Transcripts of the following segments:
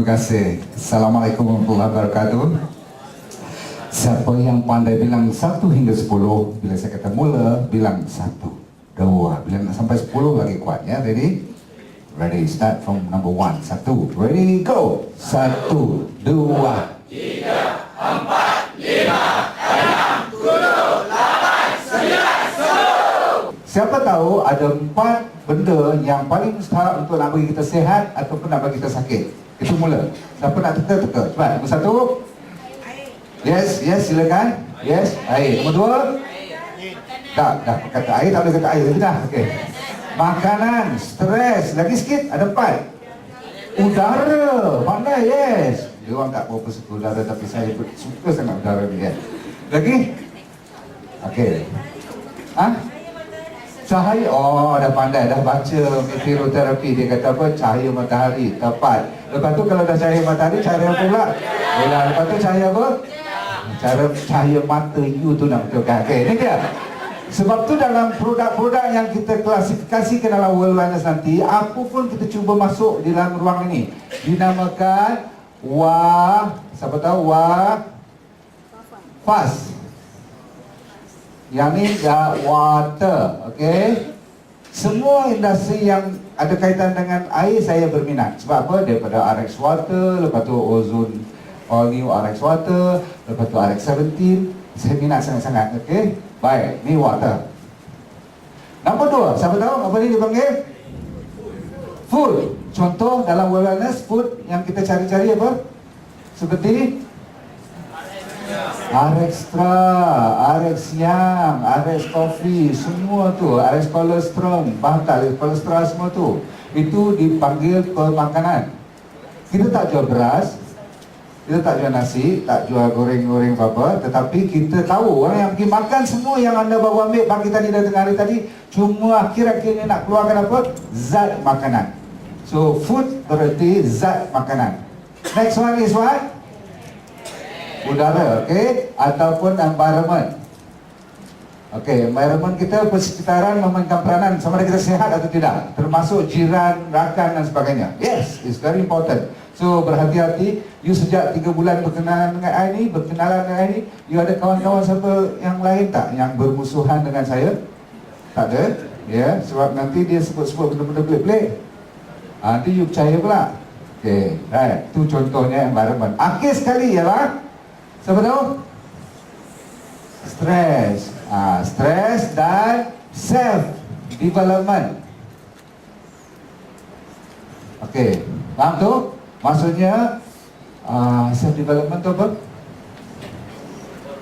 Terima kasih. Assalamualaikum warahmatullahi wabarakatuh. Siapa yang pandai bilang 1 hingga 10, bila saya kata mula, bilang 1, 2. Bila nak sampai 10 lagi kuat ya. Ready? Ready, start from number 1. 1, ready, go. 1, 2, 3, 4, 5, 6, 7, 8, 9, 10. Siapa tahu ada 4 benda yang paling mustahak untuk nak bagi kita sihat ataupun nak bagi kita sakit. Itu mula. Siapa nak teka-teka? Cepat. Nombor 1. Yes, yes, silakan. Yes, air. Nombor 2. Dah kata air, tak boleh kata air lagi dah. Okey. Makanan, stres, lagi sikit ada 4. Udara, pandai, yes. Dia orang tak berapa suka udara tapi saya suka sangat udara ni ya. Lagi? Okey. Cahaya, oh dah pandai, dah baca meteoroterapi. Dia kata apa? Cahaya matahari, tepat. Lepas tu kalau dah cahaya matahari, cahaya apa pula? Lepas tu cahaya apa? Cahaya mata you tu nak betulkan. Okey, ni dia. Sebab tu dalam produk-produk yang kita klasifikasikan dalam World Wellness nanti, apa pun kita cuba masuk di dalam ruang ini, dinamakan siapa tahu fast. Yang ni water, okey. Semua industri yang ada kaitan dengan air saya berminat. Sebab apa? Daripada RX Water, lepas tu Ozone All New RX Water, lepas tu RX 17, saya minat sangat-sangat, okey. Baik, ni water. Nombor 2, siapa tahu apa ni dipanggil? Food. Contoh dalam wellness food yang kita cari-cari apa? Seperti RX-Tra, RX-Yang, RX-Coffee, semua tu, RX-Cholesterol, bahkan RX-Cholesterol semua tu, itu dipanggil pemakanan. Kita tak jual beras, kita tak jual nasi, tak jual goreng-goreng apa-apa, tetapi kita tahu orang yang pergi makan semua yang anda bawa ambil pagi tadi dan tengah hari tadi, cuma akhir-akhir ni nak keluarkan apa? Zat makanan. So, food berarti zat makanan. Next one is what? Udara, okey, ataupun environment. Okey, environment kita, persekitaran memainkan peranan sama ada kita sihat atau tidak, termasuk jiran, rakan dan sebagainya. Yes, it's very important. So berhati-hati. You sejak 3 bulan berkenalan dengan ini, you ada kawan-kawan siapa yang lain tak yang bermusuhan dengan saya? Tak ada. Ya, sebab nanti dia sebut-sebut benda-benda pelik-pelik. Nanti you percaya pula. Okey, right. Itu contohnya environment. Akhir sekali ialah siapa tahu? Stres. Stres dan self development. Okey, faham tu? Maksudnya self development tu apa?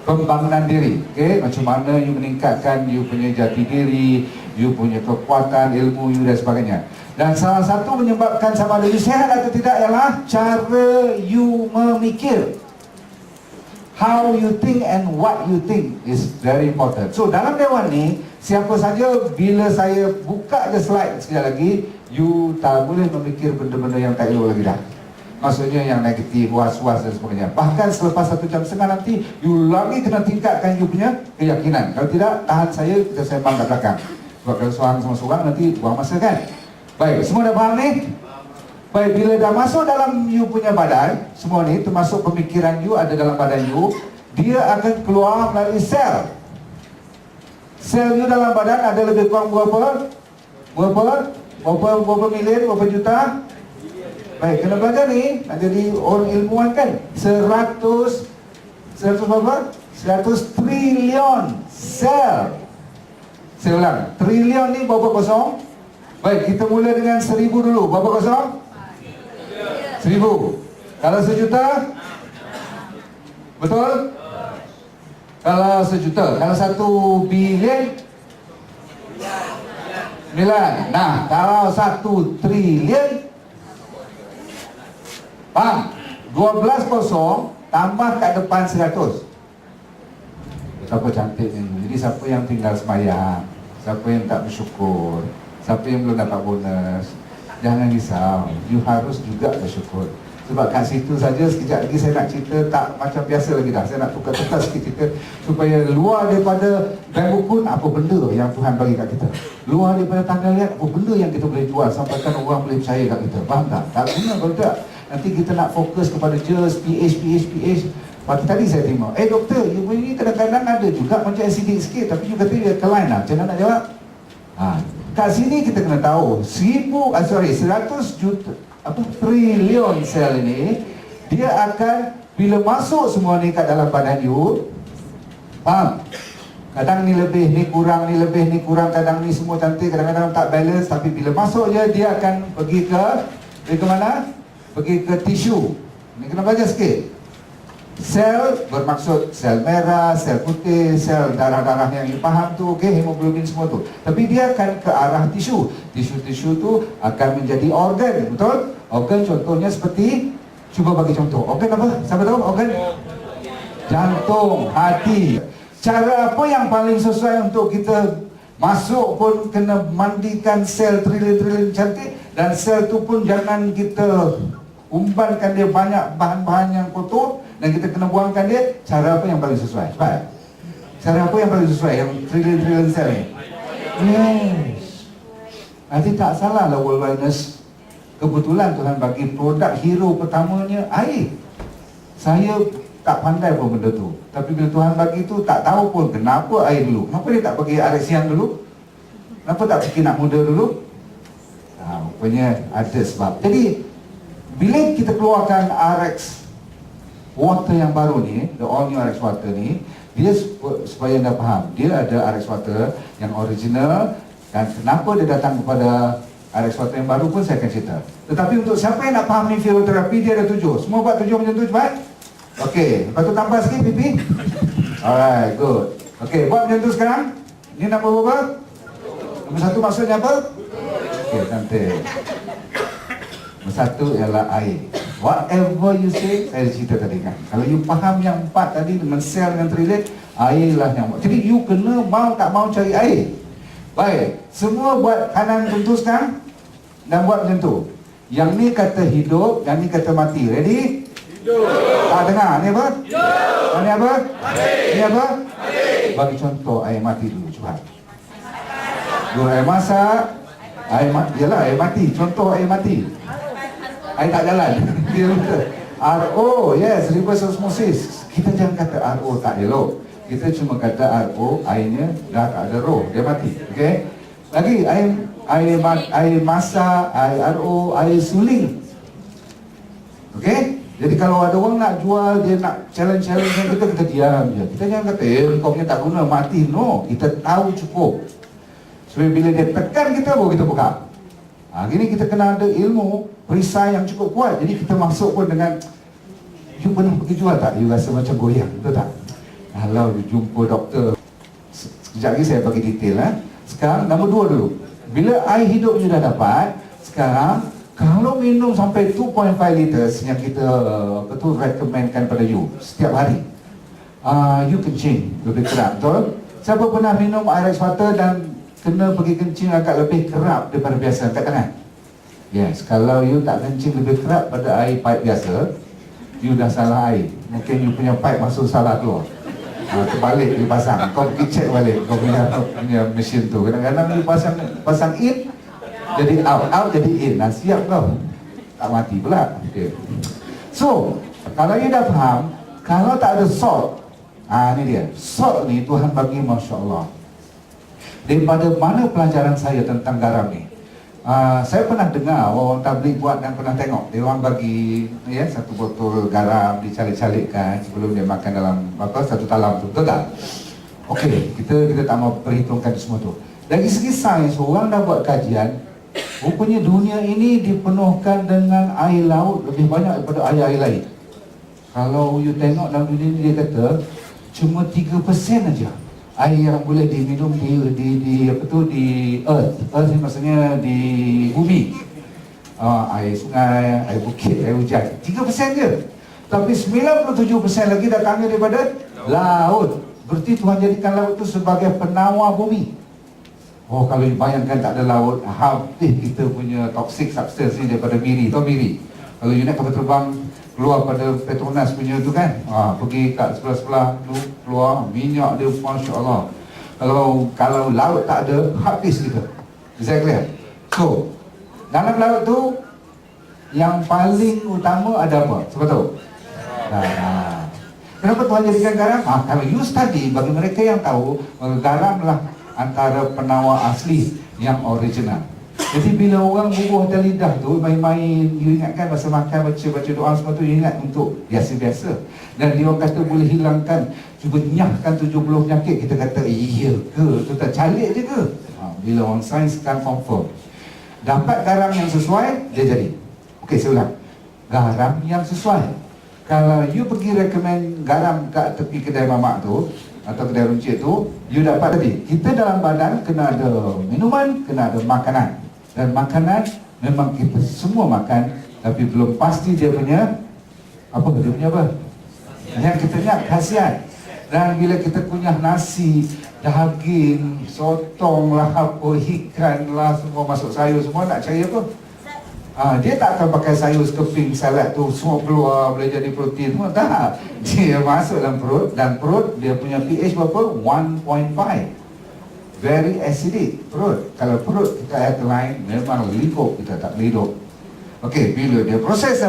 Pembangunan diri. Okey, macam mana you meningkatkan you punya jati diri, you punya kekuatan, ilmu you dan sebagainya. Dan salah satu menyebabkan sama ada you sihat atau tidak ialah cara you memikir. How you think and what you think is very important. So dalam dewan ni, siapa saja bila saya buka je slide sekali lagi, you tak boleh memikir benda-benda yang tak elok lagi dah. Maksudnya yang negatif, was-was dan sebagainya. Bahkan selepas 1 jam setengah nanti, you lagi kena tingkatkan you punya keyakinan. Kalau tidak, tahan saya, kita sembang kat belakang. Sebab kalau seorang sama seorang nanti buang masa kan. Baik, semua dah faham ni? Baik, bila dah masuk dalam you punya badan, semua ni termasuk pemikiran you ada dalam badan you, dia akan keluar melalui sel. Sel you dalam badan ada lebih kurang berapa million, berapa juta? Baik, kena belajar ni, nak jadi orang ilmuwan kan. 100 berapa? 100 trilion sel. Saya ulang, trilion ni berapa kosong? Baik, kita mula dengan 1000 dulu. Berapa kosong? 1000. Kalau 1 juta? Betul? Kalau 1 juta. Kalau 1 bilion? 9. Nah, kalau 1 trilion? Faham? 12 kosong tambah kat depan 100. Betapa cantiknya. Jadi siapa yang tinggal semayang, siapa yang tak bersyukur, siapa yang belum dapat bonus, jangan risau, you harus juga bersyukur. Sebab kat situ saja sekejap lagi saya nak cerita tak macam biasa lagi dah. Saya nak tukar-tukar sikit cerita supaya luar daripada bank rukun, apa benda yang Tuhan bagi kat kita, luar daripada tanggal liat, apa benda yang kita boleh jual sampaikan orang boleh percaya kat kita. Faham tak? Tak guna kalau tak. nanti kita nak fokus kepada just pH. Pagi tadi saya tengok, doktor, you ini kadang-kadang ada juga macam acidic sikit, tapi you kata dia alkaline lah. Macam mana nak jawab? Kat sini kita kena tahu 100 juta trilion sel ini, dia akan bila masuk semua ni kat dalam badan you, faham? Kadang ni lebih, ni kurang, ni lebih, ni kurang, kadang ni semua cantik, kadang-kadang tak balance, tapi bila masuk je dia akan pergi ke mana? Pergi ke tisu. Ni kena belajar sikit. Sel bermaksud sel merah, sel putih, sel darah-darah yang you faham tu, okey, hemoglobin semua tu. Tapi dia akan ke arah tisu. Tisu-tisu tu akan menjadi organ, betul? Organ contohnya seperti, cuba bagi contoh. Organ apa? Siapa tahu organ? Jantung, hati. Cara apa yang paling sesuai untuk kita masuk pun kena mandikan sel triliun-triliun cantik, dan sel tu pun jangan kita umbankan dia banyak bahan-bahan yang kotor, dan kita kena buangkan dia. Cara apa yang paling sesuai? Cepat. Cara apa yang paling sesuai yang triliun-triliun sel ni? Yes. Nanti tak salah lah World Wellness. Kebetulan Tuhan bagi produk hero pertamanya air. Saya tak pandai pun benda tu, tapi bila Tuhan bagi tu tak tahu pun kenapa air dulu. Kenapa dia tak bagi air siang dulu? Kenapa tak fikir nak muda dulu? Rupanya ada sebab. Jadi bila kita keluarkan RX water yang baru ni, the all new RX water ni, dia supaya anda faham, dia ada RX water yang original, dan kenapa dia datang kepada RX water yang baru pun saya akan cerita. Tetapi untuk siapa yang nak faham ni fisioterapi, dia ada 7. Semua buat 7 macam tu cepat. Okey, lepas tu tambah sikit pipi. Alright, good. Okey, buat macam tu sekarang. Ini nombor berapa? Nombor 1 maksudnya apa? Okey, cantik. Nombor 1 ialah air. Whatever you say, saya cerita tadi kan. Kalau you faham yang 4 tadi dengan sel dengan triliun, air lah yang buat. Jadi you kena mau tak mau cari air. Baik, semua buat kanan tentu sekarang dan buat macam tu. Yang ni kata hidup, yang ni kata mati. Ready? Dengar, ni apa? Ni apa? Ni apa? Bagi contoh air mati dulu, cuba. Air masak, air mati, yalah air mati. Contoh air mati. Air tak jalan. RO, yes, reverse osmosis. Kita jangan kata RO tak elok. Kita cuma kata RO, airnya dah tak ada roh, dia mati. Okey? Lagi air masak, air RO, air suling. Okey? Jadi kalau ada orang nak jual, dia nak challenge-challenge kita diam je. Kita jangan kata, kau punya tak guna, mati. No, kita tahu cukup. Sebab bila dia tekan kita, baru kita buka. Gini kita kena ada ilmu perisai yang cukup kuat. Jadi kita masuk pun dengan, you pernah pergi jual tak? You rasa macam goyang, betul tak? Kalau you jumpa doktor, sekejap lagi saya bagi detail. Sekarang nombor 2 dulu. Bila air hidup you dah dapat, sekarang kalau minum sampai 2.5 liters yang kita recommendkan pada you setiap hari, you kencing lebih kerap, betul? Siapa pernah minum air water dan kena pergi kencing agak lebih kerap daripada biasa? Angkat tangan. Yes, kalau you tak kencing lebih kerap pada air pipe biasa, you dah salah air. Mungkin you punya pipe masuk salah keluar. Terbalik you pasang. Kau pergi check balik kau punya mesin tu. Kadang-kadang you pasang in, jadi out jadi in. Siap kau, tak mati pula. Okay. So, kalau you dah faham, kalau tak ada salt, ni dia. Salt ni Tuhan bagi, Masya Allah. Daripada mana pelajaran saya tentang garam ni? Saya pernah dengar orang tabligh buat dan pernah tengok. Dia orang bagi satu botol garam dicalik-calikkan sebelum dia makan dalam satu talam tu. Betul tak? Okey, kita tak mau perhitungkan semua tu. Dari segi sains, orang dah buat kajian. Rupanya dunia ini dipenuhkan dengan air laut lebih banyak daripada air-air lain. Kalau you tengok dalam dunia ini, dia kata cuma 3% aja air yang boleh diminum di earth. Earth ni maksudnya di bumi. Air sungai, air bukit, air hujan. 3% je. Tapi 97% lagi datangnya daripada laut. Berarti Tuhan jadikan laut itu sebagai penawar bumi. Kalau bayangkan tak ada laut, habis kita punya toxic substance ni daripada miri. Tahu miri? Kalau you nak kapal terbang keluar pada Petronas punya tu kan, pergi kat sebelah-sebelah tu, keluar minyak dia, Masya Allah. Kalau laut tak ada, habis kita. Exactly. So, dalam laut tu yang paling utama ada apa? Siapa tahu? Garam. Kenapa Tuhan jadikan garam? Kalau you study, bagi mereka yang tahu, garamlah antara penawar asli yang original. Jadi bila orang bubuh atas lidah tu, main-main, you ingatkan masa makan, baca doa semua tu, you ingat untuk biasa-biasa. Dan dia orang kata boleh hilangkan, cuba nyahkan 70 penyakit. Kita kata, iya ke? Tu tak calik je ke? Bila orang sains kan confirm. Dapat garam yang sesuai, dia jadi. Okey, saya ulang. Garam yang sesuai. Kalau you pergi recommend garam kat tepi kedai mamak tu, atau kedai runcit tu, you dapat tadi. Kita dalam badan kena ada minuman, kena ada makanan. Dan makanan memang kita semua makan, tapi belum pasti dia punya apa, dia punya apa yang kita nak khasiat. Dan bila kita kunyah nasi, daging, sotong lah, apa, ikan lah, semua masuk sayur, semua nak cari apa? Dia tak akan pakai sayur sekeping salad tu semua keluar boleh jadi protein semua, tak. Dia masuk dalam perut, dan perut dia punya pH berapa? 1.5. Very acidic perut. Kalau perut kita alkaline, memang lingkup, kita tak boleh hidup. Okey, bila dia proses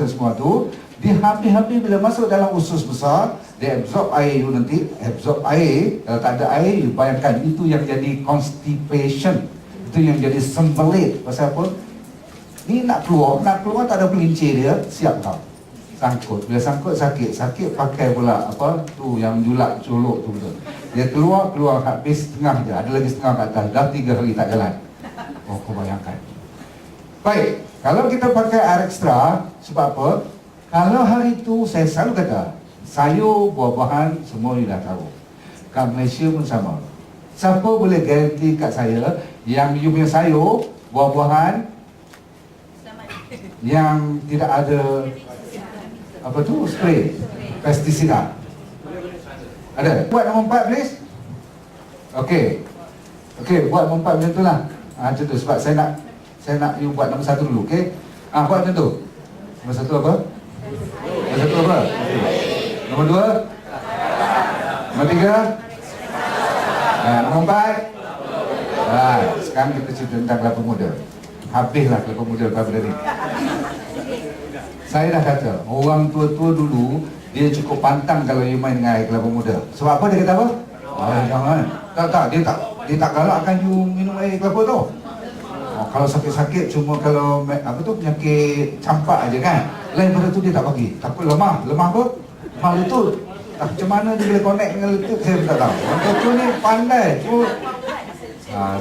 semua tu, dia habis-habis bila masuk dalam usus besar, dia absorb air tu nanti, absorb air. Kalau tak ada air, you bayangkan itu yang jadi constipation. Itu yang jadi sembelit. Pasal apa? Ni nak keluar tak ada pelincir dia, siap tau. Sangkut, bila sangkut sakit pakai pula apa tu yang julak colok tu betul. Dia keluar habis setengah je, ada lagi setengah kat atas, dah 3 hari tak jalan. Oh, kau bayangkan. Baik, kalau kita pakai air ekstra, sebab apa? Kalau hari tu saya selalu kata, sayur, buah-buahan semua you dah tahu. Kat Malaysia pun sama. Siapa boleh garanti kat saya yang you punya sayur, buah-buahan yang tidak ada apa tu, spray pestisida? Ada? Buat nombor 4 please. Okey, buat nombor 4 macam tu lah. Macam tu, sebab saya nak you buat nombor 1 dulu. Okey, buat macam tu. Nombor 1 apa? Nombor 1 apa? Nombor 2? Nombor 3? Nombor 4? Sekarang kita cerita tentang kelapa muda. Habislah kelapa muda pada ni. Saya dah kata, orang tua-tua dulu, dia cukup pantang kalau you main dengan air kelapa muda. Sebab apa dia kata apa? Jangan. Tak, dia tak galakkan you minum air kelapa tu. Kalau sakit-sakit cuma kalau apa tu, penyakit campak aja kan. Lain pada tu dia tak bagi. Takut lemah apa? Lemah lutut. Macam mana dia boleh connect dengan lutut, saya tak tahu. Orang tua ni pandai.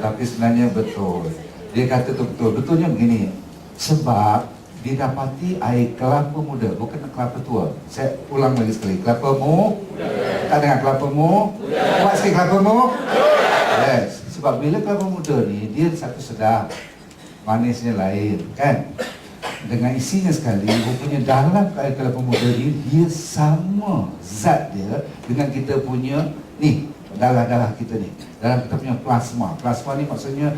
Tapi sebenarnya betul. Dia kata tu betul. Betulnya begini. Sebab didapati air kelapa muda, bukan kelapa tua. Saya ulang lagi sekali. Kelapa muda. Tak dengar kelapa muda? Buat sikit kelapa muda. Yes. Sebab bila kelapa muda ni, dia satu sedap, manisnya lain, kan? Dengan isinya sekali, rupanya dalam air kelapa muda ni, dia sama zat dia dengan kita punya ni, darah-darah kita ni, dalam kita punya plasma. Plasma ni maksudnya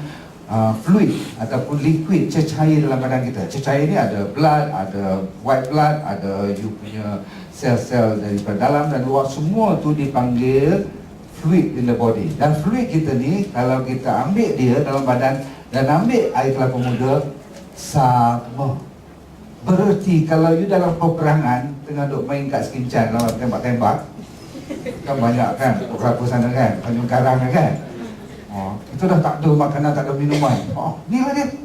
fluid ataupun liquid, cecair dalam badan kita. Cecair ni ada blood, ada white blood, ada you punya sel-sel daripada dalam dan luar, semua tu dipanggil fluid in the body. Dan fluid kita ni, kalau kita ambil dia dalam badan dan ambil air kelapa muda, sama. Bererti kalau you dalam peperangan tengah duk main kat Sekincan lawan tembak-tembak, kan banyak kan kelapa sana kan, Tanjung Karang kan. Itu dah tak ada makanan, tak ada minuman. Ni lah dia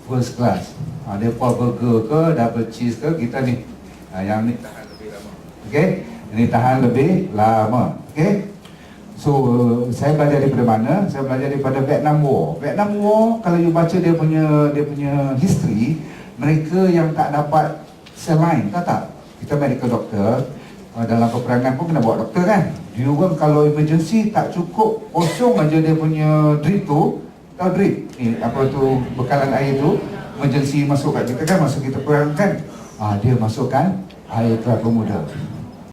first class. Dia pour burger ke, double cheese ke, kita ni yang ni tahan lebih lama. Okey, ini tahan lebih lama. Okey. So saya belajar daripada mana? Saya belajar daripada Vietnam War. Vietnam War, kalau you baca dia punya history, mereka yang tak dapat saline, tak. Kita medical doctor, dalam peperangan pun kena bawa doktor kan. Dia orang kalau emergency tak cukup kosong aja dia punya drip tu. Tahu drip? Ni apa tu, bekalan air tu, emergency masuk kat kita kan, masuk kita perang kan. Dia masukkan air kelapa muda.